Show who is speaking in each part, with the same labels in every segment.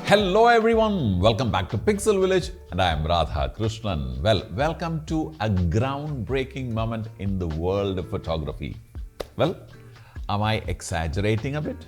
Speaker 1: Hello everyone, welcome back to Pixel Village and I am Radha Krishnan. Well, welcome to a groundbreaking moment in the world of photography. Well, am I exaggerating a bit?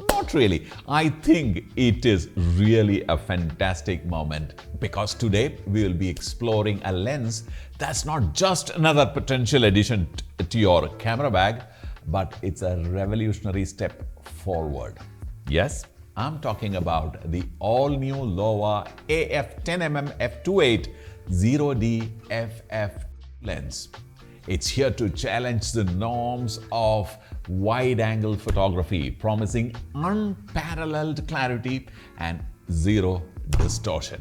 Speaker 1: Not really. I think it is really a fantastic moment because today we will be exploring a lens that's not just another potential addition to your camera bag, but it's a revolutionary step forward. Yes, I'm talking about the all-new Laowa AF10mm f2.8 0D FF lens. It's here to challenge the norms of wide-angle photography, promising unparalleled clarity and zero distortion.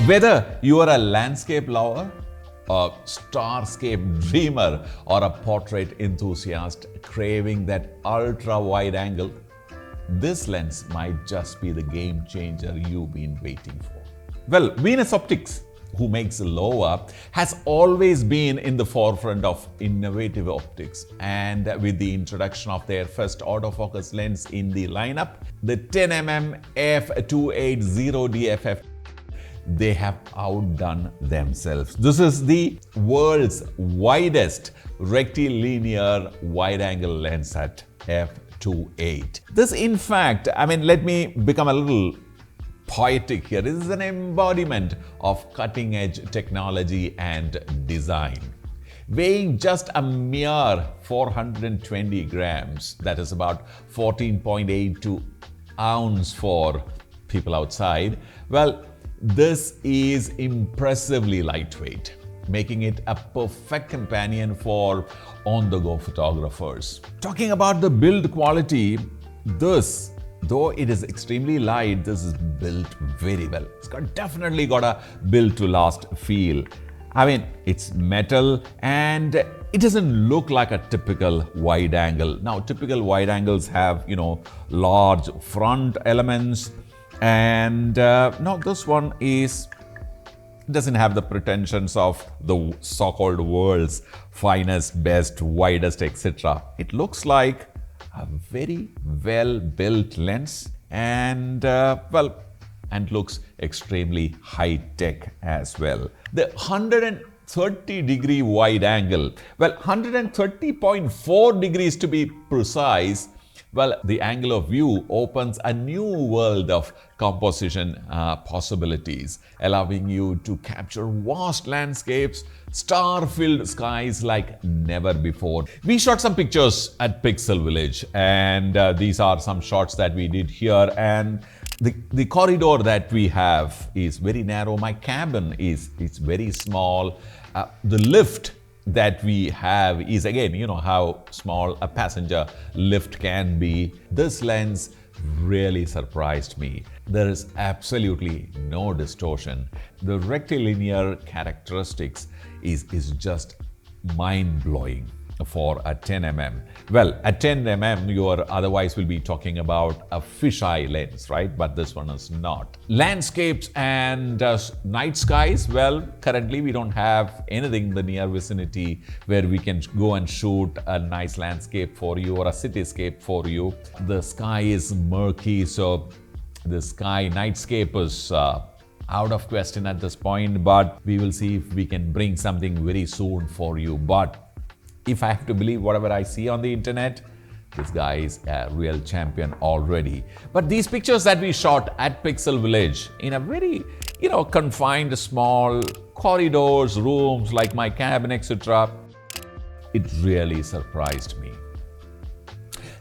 Speaker 1: Whether you are a landscape lover, a starscape dreamer, or a portrait enthusiast craving that ultra-wide angle, this lens might just be the game changer you've been waiting for. Well, Venus Optics, who makes Laowa, has always been in the forefront of innovative optics, and with the introduction of their first autofocus lens in the lineup, the 10mm f2.8 0D FF, they have outdone themselves. This is the world's widest rectilinear wide-angle lens at f2.8. This, in fact, let me become a little poetic here. This is an embodiment of cutting-edge technology and design. Weighing just a mere 420 grams, that is about 14.82 ounce for people outside, well, this is impressively lightweight, making it a perfect companion for on-the-go photographers. Talking about the build quality, this, though it is extremely light, this is built very well. It's definitely got a built-to-last feel. It's metal and it doesn't look like a typical wide angle. Now, typical wide angles have, large front elements, and no, this one doesn't have the pretensions of the so-called world's finest, best, widest, etc. It looks like a very well-built lens and looks extremely high-tech as well. The 130-degree wide angle, 130.4 degrees to be precise. Well, the angle of view opens a new world of composition possibilities, allowing you to capture vast landscapes, star-filled skies like never before. We shot some pictures at Pixel Village, and these are some shots that we did here. And the corridor that we have is very narrow. My cabin is very small. The lift that we have is, again, how small a passenger lift can be. This lens really surprised me. There is absolutely no distortion. The rectilinear characteristics is just mind-blowing for a 10mm. Well, at 10mm, you otherwise will be talking about a fisheye lens, right? But this one is not. Landscapes and night skies, well, currently we don't have anything in the near vicinity where we can go and shoot a nice landscape for you or a cityscape for you. The sky is murky, so the nightscape is out of question at this point, but we will see if we can bring something very soon for you. But if I have to believe whatever I see on the internet, this guy is a real champion already. But these pictures that we shot at Pixel Village in a very, confined small corridors, rooms like my cabin, etc., it really surprised me.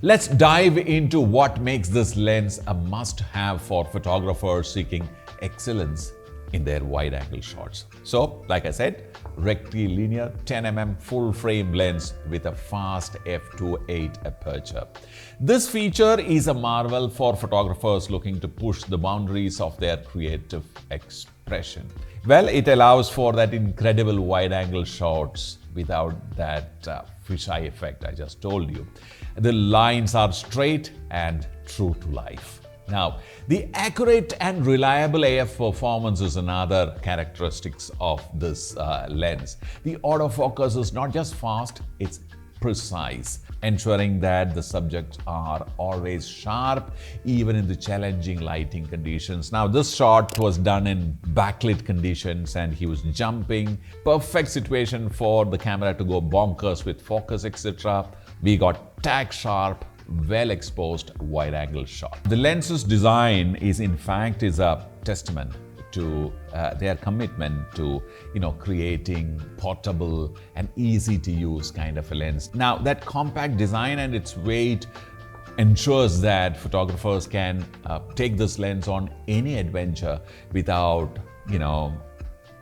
Speaker 1: Let's dive into what makes this lens a must-have for photographers seeking excellence in their wide-angle shots. So, like I said, rectilinear 10mm full-frame lens with a fast f2.8 aperture. This feature is a marvel for photographers looking to push the boundaries of their creative expression. Well, it allows for that incredible wide-angle shots without that fisheye effect I just told you. The lines are straight and true to life. Now, the accurate and reliable AF performance is another characteristics of this lens. The autofocus is not just fast, it's precise, ensuring that the subjects are always sharp even in the challenging lighting conditions. Now, this shot was done in backlit conditions and he was jumping. Perfect situation for the camera to go bonkers with focus, etc. We got tack sharp, well exposed wide angle shot. The lens's design is in fact a testament to their commitment to creating portable and easy to use kind of a lens. Now that compact design and its weight ensures that photographers can take this lens on any adventure without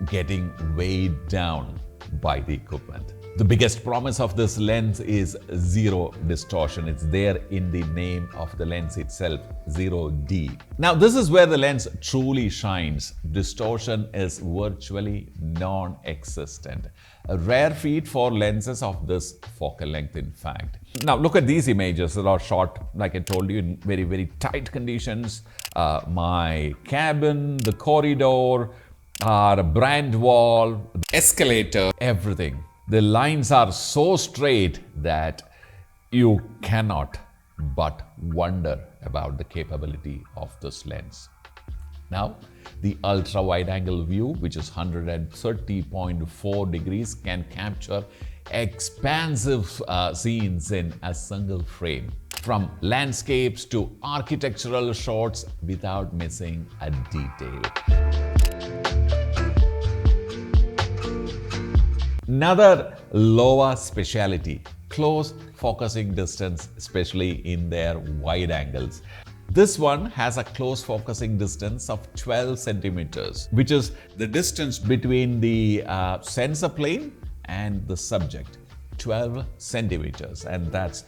Speaker 1: getting weighed down by the equipment. The biggest promise of this lens is zero distortion. It's there in the name of the lens itself, 0D. Now, this is where the lens truly shines. Distortion is virtually non-existent. A rare feat for lenses of this focal length, in fact. Now, look at these images that are shot, like I told you, in very, very tight conditions. My cabin, the corridor, our brand wall, escalator, everything. The lines are so straight that you cannot but wonder about the capability of this lens. Now, the ultra-wide angle view, which is 130.4 degrees, can capture expansive scenes in a single frame, from landscapes to architectural shots without missing a detail. Another Laowa speciality, close focusing distance, especially in their wide angles. This one has a close focusing distance of 12 centimeters, which is the distance between the sensor plane and the subject. 12 centimeters. And that's,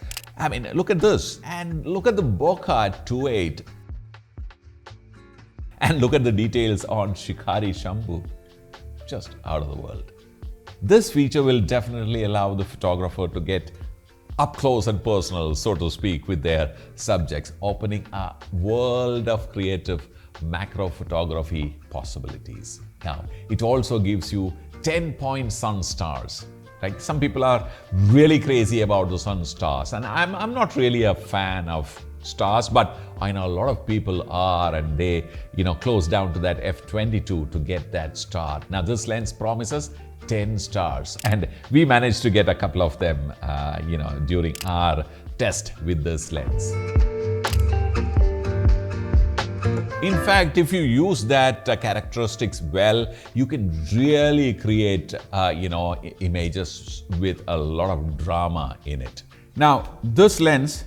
Speaker 1: look at this. And look at the bokeh at 2.8. And look at the details on Shikari Shambhu. Just out of the world. This feature will definitely allow the photographer to get up close and personal, so to speak, with their subjects, opening a world of creative macro photography possibilities. Now, it also gives you 10-point sun stars. Like, some people are really crazy about the sun stars, and I'm not really a fan of stars, but I know a lot of people are, and they close down to that f22 to get that star. Now, this lens promises 10 stars, and we managed to get a couple of them during our test with this lens. In fact, if you use that characteristics well, you can really create images with a lot of drama in it. Now, this lens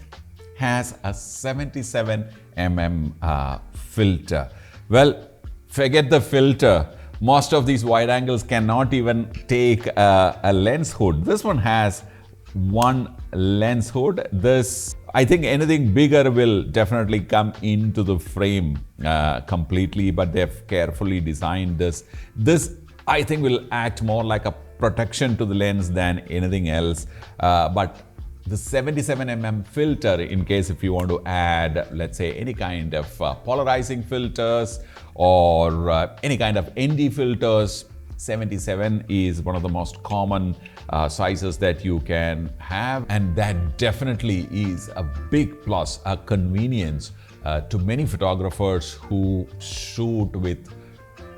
Speaker 1: has a 77mm filter. Well, forget the filter. Most of these wide angles cannot even take a lens hood. This one has one lens hood. This, I think anything bigger will definitely come into the frame completely, but they've carefully designed this. This, I think, will act more like a protection to the lens than anything else. But the 77mm filter, in case if you want to add, let's say, any kind of polarizing filters or any kind of ND filters, 77 is one of the most common sizes that you can have, and that definitely is a big plus, a convenience to many photographers who shoot with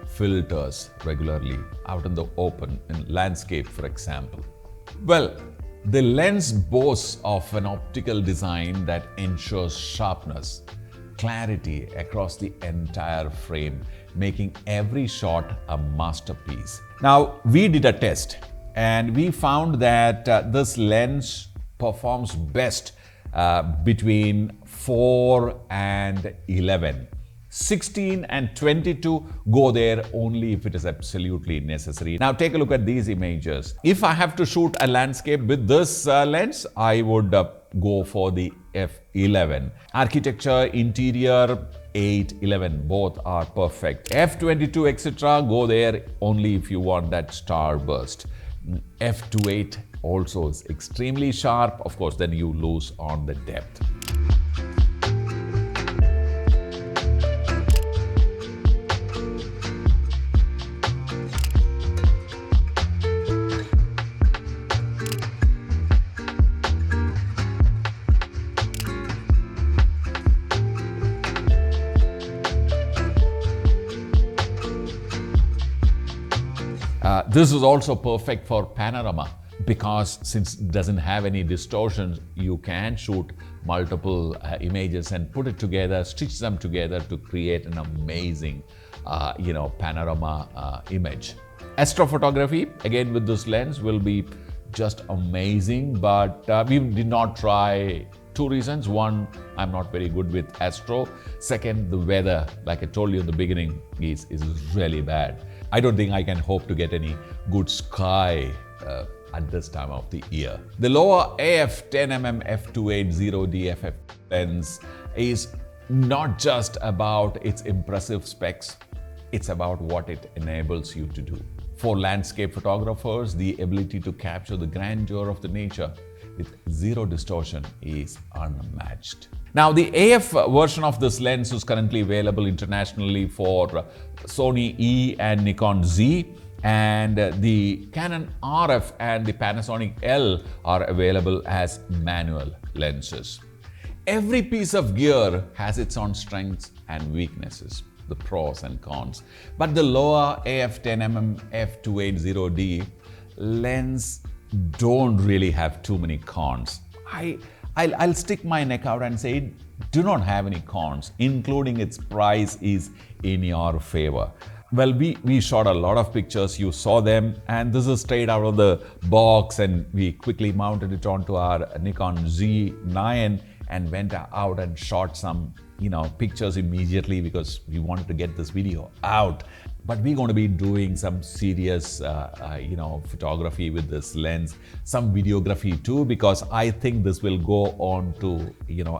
Speaker 1: filters regularly out in the open, in landscape, for example. Well, the lens boasts of an optical design that ensures sharpness, clarity across the entire frame, making every shot a masterpiece. Now, we did a test and we found that this lens performs best between 4 and 11. 16 and 22 go there only if it is absolutely necessary. Now take a look at these images. If I have to shoot a landscape with this lens, I would go for the f11. Architecture, interior, 8, 11, both are perfect. f22, etc. go there only if you want that starburst. f28 also is extremely sharp. Of course, then you lose on the depth. This is also perfect for panorama because since it doesn't have any distortions, you can shoot multiple images and put it together, stitch them together to create an amazing, panorama image. Astrophotography, again with this lens, will be just amazing, but we did not try. Two reasons. One, I'm not very good with astro. Second, the weather, like I told you in the beginning, is really bad. I don't think I can hope to get any good sky at this time of the year. The Laowa AF 10mm f2.80D FF lens is not just about its impressive specs, it's about what it enables you to do. For landscape photographers, the ability to capture the grandeur of the nature with zero distortion is unmatched. Now, the AF version of this lens is currently available internationally for Sony E and Nikon Z, and the Canon RF and the Panasonic L are available as manual lenses. Every piece of gear has its own strengths and weaknesses, the pros and cons. But the Laowa AF 10mm f2.80D lens don't really have too many cons. I'll stick my neck out and say it do not have any cons, including its price is in your favor. Well, we shot a lot of pictures, you saw them, and this is straight out of the box, and we quickly mounted it onto our Nikon Z9 and went out and shot some pictures immediately because we wanted to get this video out. But we're going to be doing some serious photography with this lens, some videography too, because I think this will go on to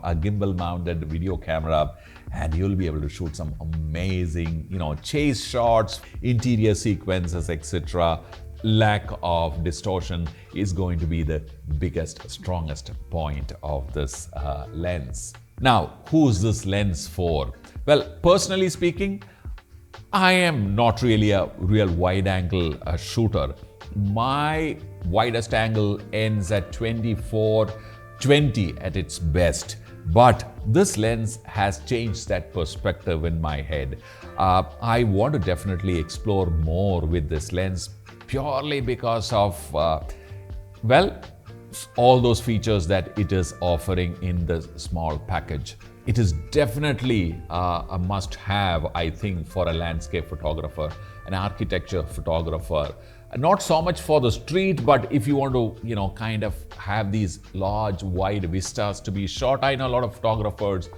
Speaker 1: a gimbal mounted video camera, and you'll be able to shoot some amazing chase shots, interior sequences, etc. Lack of distortion is going to be the biggest, strongest point of this lens. Now, who's this lens for? Well, personally speaking, I am not really a real wide-angle shooter. My widest angle ends at 24-20 at its best. But this lens has changed that perspective in my head. I want to definitely explore more with this lens purely because of, all those features that it is offering in the small package. It is definitely a must-have, I think, for a landscape photographer, an architecture photographer. Not so much for the street, but if you want to, kind of have these large, wide vistas to be shot. I know a lot of photographers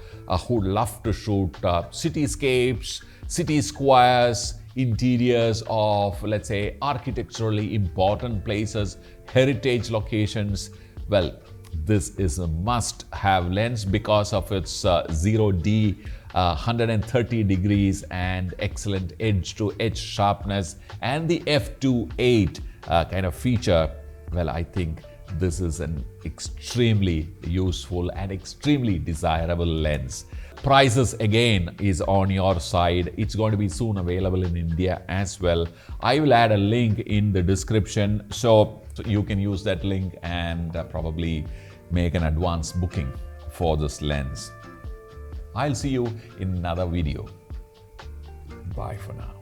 Speaker 1: who love to shoot cityscapes, city squares, interiors of, let's say, architecturally important places, heritage locations. Well, this is a must-have lens because of its 0D, 130 degrees and excellent edge-to-edge sharpness, and the f2.8 kind of feature. Well, I think this is an extremely useful and extremely desirable lens. Prices again is on your side. It's going to be soon available in India as well. I will add a link in the description so you can use that link and probably make an advance booking for this lens. I'll see you in another video. Bye for now.